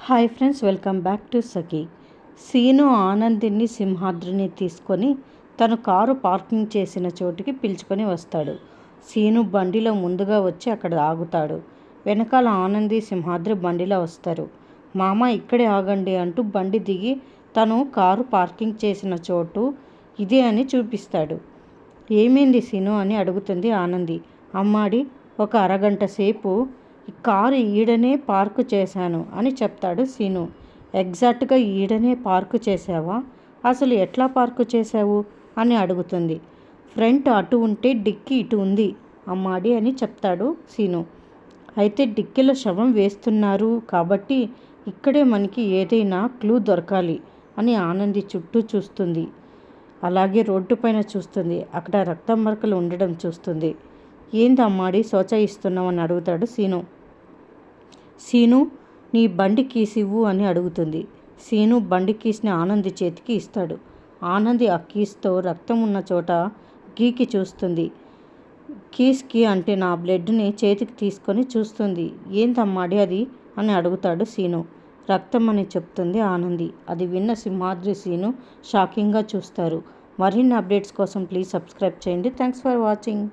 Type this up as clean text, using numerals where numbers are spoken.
Hi friends, welcome back to Sakhi. Seenu Anandini సింహాద్రిని తీసుకొని తను కారు పార్కింగ్ చేసిన చోటుకి పిలుచుకొని వస్తాడు. సీను బండిలో ముందుగా వచ్చి అక్కడ ఆగుతాడు. వెనకాల ఆనంది సింహాద్రి బండిలో వస్తారు. మామ ఇక్కడే ఆగండి అంటూ బండి దిగి తను కారు పార్కింగ్ చేసిన చోటు ఇదే అని చూపిస్తాడు. ఏమైంది సీను అని అడుగుతుంది ఆనంది. అమ్మాడి, ఒక అరగంట సేపు ఈ కారు ఈడనే పార్కు చేశాను అని చెప్తాడు సీను. ఎగ్జాక్ట్గా ఈడనే పార్కు చేసావా? అసలు ఎట్లా పార్కు చేశావు అని అడుగుతుంది. ఫ్రంట్ అటు ఉంటే డిక్కీ ఇటు ఉంది అమ్మాడి అని చెప్తాడు సీను. అయితే డిక్కీలో శవం వేస్తున్నారు కాబట్టి ఇక్కడే మనకి ఏదైనా క్లూ దొరకాలి అని ఆనంది చుట్టూ చూస్తుంది. అలాగే రోడ్డు పైన చూస్తుంది. అక్కడ రక్తం మరకలు ఉండడం చూస్తుంది. ఏంది అమ్మాడి శోచయిస్తున్నావు అని అడుగుతాడు సీను. సీను, నీ బండి కీస్ ఇవ్వు అని అడుగుతుంది. సీను బండి కీస్ని ఆనంది చేతికి ఇస్తాడు. ఆనంది ఆ కీస్తో రక్తం ఉన్న చోట గీకి చూస్తుంది. కీస్కి అంటే నా బ్లడ్ని చేతికి తీసుకొని చూస్తుంది. ఏందమ్మాడి అది అని అడుగుతాడు సీను. రక్తం అని చెప్తుంది ఆనంది. అది విన్న సింహాద్రి సీను షాకింగ్గా చూస్తారు. మరిన్ని అప్డేట్స్ కోసం ప్లీజ్ సబ్స్క్రైబ్ చేయండి. Thanks for watching.